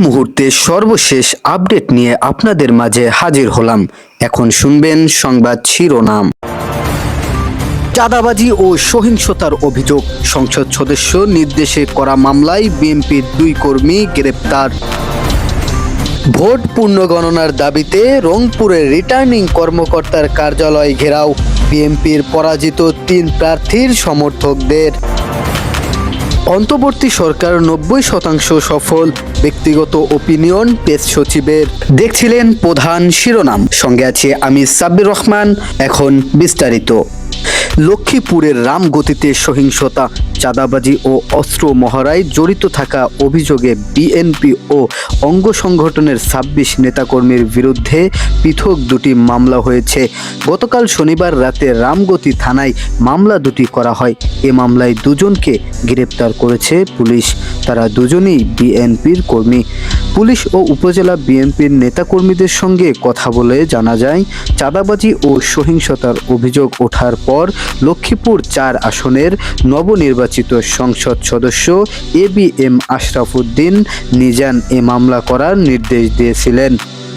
মুহূর্তে সর্বশেষ আপডেট নিয়ে আপনাদের মাঝে হাজির হলাম। এখন শুনবেন সংবাদ শিরোনাম। চাঁদাবাজি ও সহিংসতার অভিযোগ, সংসদ সদস্য নির্দেশে করা মামলায় বিএনপির 2 কর্মী গ্রেপ্তার। ভোট পুনর্গণনার দাবিতে রংপুরের রিটার্নিং কর্মকর্তার কার্যালয় ঘেরাও, বিএনপির পরাজিত 3 প্রার্থীর সমর্থকদের। অন্তর্বর্তী সরকার 90% সফল, ব্যক্তিগত ওপিনিয়ন পেস সচিবের। দেখছিলেন প্রধান শিরোনাম, সঙ্গে আছে আমি সাব্বির রহমান। এখন বিস্তারিত। লক্ষ্মীপুরের রামগতিতে সহিংসতা, চাঁদাবাজি ও অস্ত্র মহড়ায় জড়িত থাকা অভিযোগে বিএনপি ও অঙ্গ সংগঠনের 26 নেতাকর্মীর বিরুদ্ধে পৃথক 2টি মামলা হয়েছে। গতকাল শনিবার রাতে রামগতি থানায় মামলা 2টি করা হয়। এ মামলায় 2 জনকে গ্রেপ্তার করেছে পুলিশ। তারা দুজনেই বিএনপির কর্মী। পুলিশ ও উপজেলা বিএনপির নেতাকর্মীদের সঙ্গে কথা বলে জানা যায়, চাঁদাবাজি ও সহিংসতার অভিযোগ ওঠার পর লক্ষ্মীপুর 4 আসনের নবনির্বাচিত সংসদ সদস্য এবিএম আশরাফ উদ্দিন নিজান এ মামলা করার নির্দেশ দিয়েছিলেন।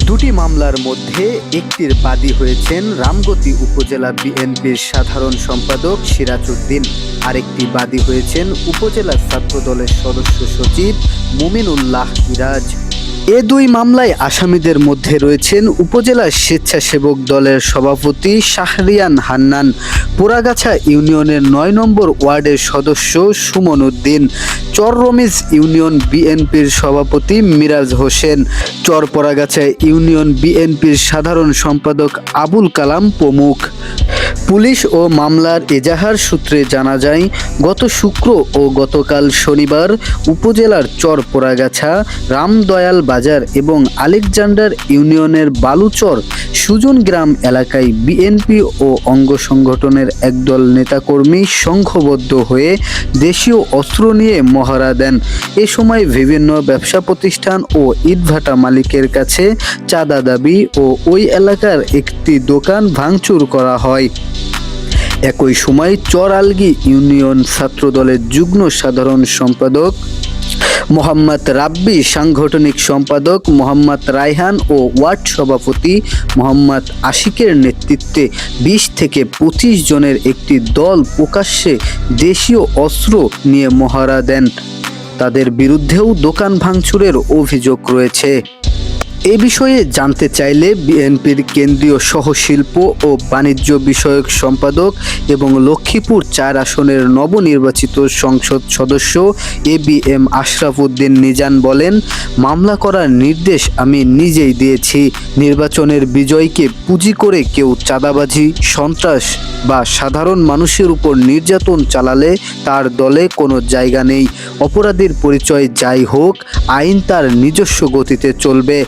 2টি মামলার মধ্যে একটির বাদী হয়েছেন রামগতি উপজেলা বিএনপির সাধারণ সম্পাদক সিরাজ উদ্দিন, আরেকটি বাদী হয়েছেন উপজেলা ছাত্রদলের সদস্য সচিব মুমিনুল্লাহ ইরাজ। এ 2 মামলায় আসামিদের মধ্যে রয়েছেন উপজেলা স্বেচ্ছাসেবক দলের সভাপতি শাহরিয়ান হান্নান, পোড়াগাছা ইউনিয়নের 9 নম্বর ওয়ার্ডের সদস্য সুমন উদ্দিন, চররমিজ ইউনিয়ন বিএনপির সভাপতি মিরাজ হোসেন, চরপোড়াগাছা ইউনিয়ন বিএনপির সাধারণ সম্পাদক আবুল কালাম প্রমুখ। পুলিশ ও মামলার এজাহার সূত্রে জানা যায়, গত শুক্র ও গতকাল শনিবার উপজেলার চরপোড়াগাছা, রামদয়াল বাজার এবং আলেকজান্ডার ইউনিয়নের বালুচর সুজন গ্রাম এলাকায় বিএনপি ও অঙ্গ সংগঠনের একদল নেতাকর্মী সংঘবদ্ধ হয়ে দেশীয় অস্ত্র নিয়ে মহড়া দেন। এ সময় বিভিন্ন ব্যবসা প্রতিষ্ঠান ও ইটভাটা মালিকের কাছে চাঁদা দাবি ও ওই এলাকার একটি দোকান ভাঙচুর করা হয়। একই সময় চরআলগী ইউনিয়ন ছাত্রদলের যুগ্ম সাধারণ সম্পাদক মোহাম্মদ রাব্বি, সাংগঠনিক সম্পাদক মোহাম্মদ রায়হান ও ওয়ার্ড সভাপতি মোহাম্মদ আশিকের নেতৃত্বে 20 থেকে 25 জনের একটি দল প্রকাশ্যে দেশীয় অস্ত্র নিয়ে মহড়া দেন। তাদের বিরুদ্ধেও দোকান ভাঙচুরের অভিযোগ রয়েছে। এ বিষয়ে জানতে চাইলে বিএনপির কেন্দ্রীয় সহশিল্প ও বাণিজ্য বিষয়ক সম্পাদক এবং লক্ষ্মীপুর 4 আসনের নবনির্বাচিত সংসদ সদস্য এবিএম আশরাফ উদ্দিন নিজান বলেন, মামলা করার নির্দেশ আমি নিজেই দিয়েছি। নির্বাচনের বিজয়কে পুঁজি করে কেউ চাঁদাবাজি, সন্ত্রাস বা সাধারণ মানুষের উপর নির্যাতন চালালে তার দলে কোনো জায়গা নেই। অপরাধীর পরিচয় যাই হোক, আইন তার নিজস্ব গতিতে চলবে।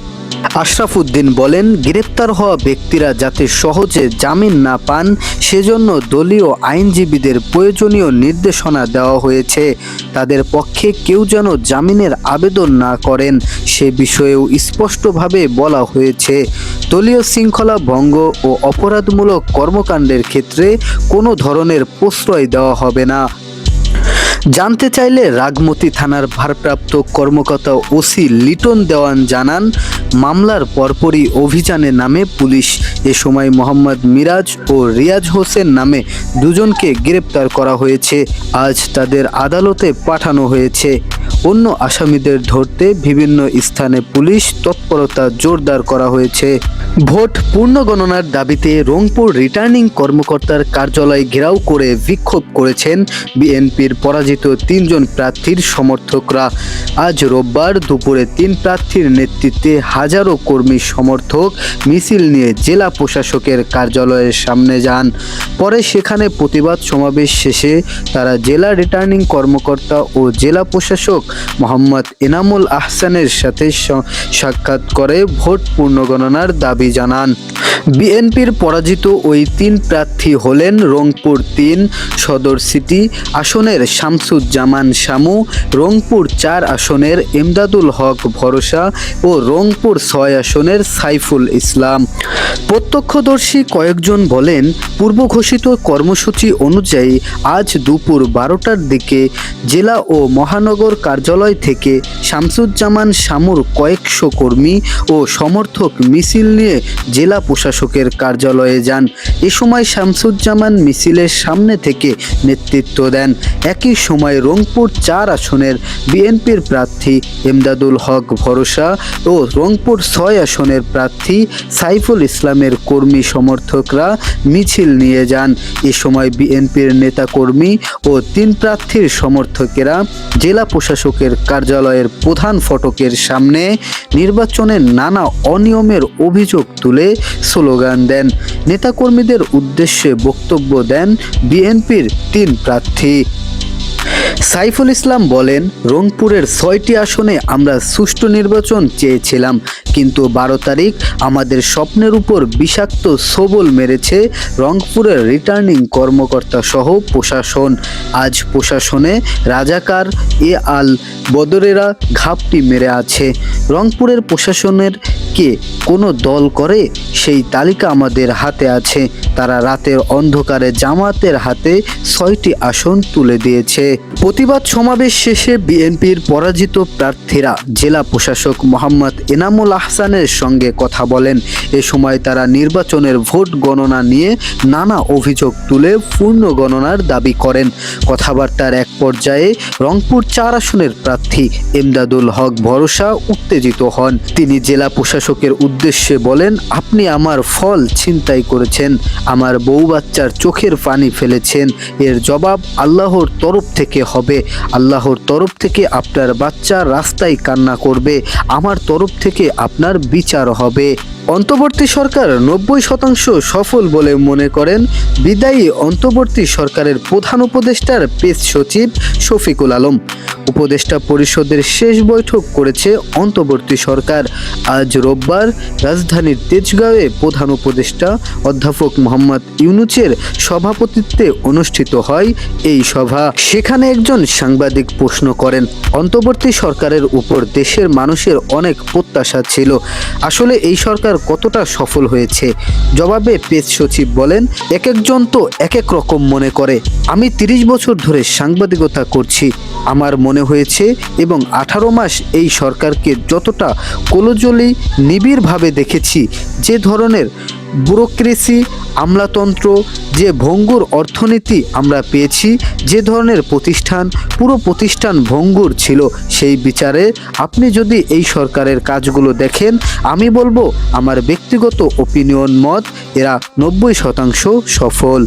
আশরাফ উদ্দিন বলেন, গ্রেপ্তার হওয়া ব্যক্তিরা যাতে সহজে জামিন না পান সেজন্য দলীয় আইনজীবীদের প্রয়োজনীয় নির্দেশনা দেওয়া হয়েছে। তাদের পক্ষে কেউ যেন জামিনের আবেদন না করেন সে বিষয়েও স্পষ্টভাবে বলা হয়েছে। দলীয় শৃঙ্খলা ভঙ্গ ও অপরাধমূলক কর্মকাণ্ডের ক্ষেত্রে কোনো ধরনের প্রশ্রয় দেওয়া হবে না। জানতে চাইলে রাগমতি থানার ভারপ্রাপ্ত কর্মকর্তা ওসি লিটন দেওয়ান জানান, মামলার পরপরই অভিযানে নামে পুলিশ। এ সময় মোহাম্মদ মিরাজ ও রিয়াজ হোসেন নামে 2 জনকে গ্রেপ্তার করা হয়েছে। আজ তাদের আদালতে পাঠানো হয়েছে। অন্য আসামিদের ধরতে বিভিন্ন স্থানে পুলিশ তৎপরতা জোরদার করা হয়েছে। ভোট পুনর্গণনার দাবিতে রংপুর রিটার্নিং কর্মকর্তার কার্যালয় ঘেরাও করে বিক্ষোভ করেছেন বিএনপির পরাজিত 3 জন প্রার্থীর সমর্থকরা। আজ রোববার দুপুরে 3 প্রার্থীর নেতৃত্বে হাজারো কর্মী সমর্থক মিছিল নিয়ে জেলা প্রশাসকের কার্যালয়ের সামনে যান। পরে সেখানে প্রতিবাদ সমাবেশ শেষে তারা জেলা রিটার্নিং কর্মকর্তা ও জেলা প্রশাসক মোহাম্মদ এনামুল আহসানের সাথে সাক্ষাৎ করে ভোট পুনর্গণনার দাবি দাবি জানান। বিএনপির পরাজিত ওই 3 প্রার্থী হলেন রংপুর 3 সদর সিটি আসনের শামসুজ্জামান শামু, রংপুর 4 আসনের এমদাদুল হক ভরসা ও রংপুর 6 আসনের সাইফুল ইসলাম। প্রত্যক্ষদর্শী কয়েকজন বলেন, পূর্ব ঘোষিত কর্মসূচি অনুযায়ী আজ দুপুর 12টার দিকে জেলা ও মহানগর কার্যালয় থেকে শামসুজ্জামান শামুর কয়েকশো কর্মী ও সমর্থক মিছিল নিয়ে জেলা প্রশাসকের কার্যালয়ে যান। এ সময় শামসুজ্জামান মিছিলের সামনে থেকে নেতৃত্ব দেন। একই সময় রংপুর 4 আসনের বিএনপির প্রার্থী এমদাদুল হক ভরসা ও রংপুর 6 আসনের প্রার্থী সাইফুল ইসলামের কর্মী সমর্থকরা মিছিল নিয়ে যান। এ সময় বিএনপির নেতাকর্মী ও 3 প্রার্থীর সমর্থকেরা জেলা প্রশাসকের কার্যালয়ের প্রধান ফটকের সামনে নির্বাচনের নানা অনিয়মের অভিযোগ তুলে স্লোগান দেন। নেতাকর্মীদের উদ্দেশ্যে বক্তব্য দেন বিএনপির 3 প্রার্থী। সাইফুল ইসলাম বলেন, রংপুরের 6টি আসনে আমরা সুষ্ঠু নির্বাচন চেয়েছিলাম, কিন্তু 12 তারিখ আমাদের স্বপ্নের উপর বিষাক্ত ছোবল মেরেছে রংপুরের রিটার্নিং কর্মকর্তা সহ প্রশাসন। আজ প্রশাসনে রাজাকার এ আল বদরেরা ঘাপটি মেরে আছে। রংপুরের প্রশাসনের কে কোনো দল করে সেই তালিকা আমাদের হাতে আছে। তারা রাতের অন্ধকারে জামাতের হাতে 6টি আসন তুলে দিয়েছে। প্রতিবাদ সমাবেশ শেষে বিএনপির পরাজিত প্রার্থীরা জেলা প্রশাসক মোহাম্মদ এনামুল আহসানের সঙ্গে কথা বলেন। এ সময় তারা নির্বাচনের ভোট গণনা নিয়ে নানা অভিযোগ তুলে পূর্ণ গণনার দাবি করেন। কথাবার্তার এক পর্যায়ে রংপুর 4 আসনের প্রার্থী এমদাদুল হক ভরসা উত্তেজিত হন। তিনি জেলা প্রশাসকের উদ্দেশ্যে বলেন, আপনি আমার ফল ছিনতাই করেছেন, আমার বউ বাচ্চার চোখের পানি ফেলেছেন, এর জবাব আল্লাহর তরফ থেকে হবে। আল্লাহর তরফ থেকে আপনার বাচ্চা রাস্তায় কান্না করবে, আমার তরফ থেকে আপনার বিচার হবে। অন্তর্বর্তী সরকার 90% সফল বলে মনে করেন বিদায়ী অন্তর্বর্তী সরকারের প্রধান উপদেষ্টার পেস সচিব শফিকুল আলম। উপদেষ্টা পরিষদের শেষ বৈঠক করেছে অন্তর্বর্তী সরকার। আজ রোববার রাজধানীর তেজগাঁওয়ে প্রধান উপদেষ্টা অধ্যাপক মোহাম্মদ ইউনূসের সভাপতিত্বে অনুষ্ঠিত হয় এই সভা। সেখানে একজন সাংবাদিক প্রশ্ন করেন, অন্তর্বর্তী সরকারের উপর দেশের মানুষের অনেক প্রত্যাশা ছিল, আসলে এই সরকার কতটা সফল হয়েছে? জবাবে পেস সচিব বলেন, এক একজন তো এক এক রকম মনে করে। আমি 30 বছর ধরে সাংবাদিকতা করছি, আমার মনে হয়েছে এবং 18 মাস এই সরকারকে যতটা কোলজলি নিবিড়ভাবে দেখেছি, যে ধরনের ব্যুরোক্রেসি, আমলাতন্ত্র, যে ভঙ্গুর অর্থনীতি আমরা পেয়েছি, যে ধরনের প্রতিষ্ঠান, পুরো প্রতিষ্ঠান ভঙ্গুর ছিল, সেই বিচারে আপনি যদি এই সরকারের কাজগুলো দেখেন, আমি বলবো আমার ব্যক্তিগত ওপিনিয়ন মত এরা 90% সফল।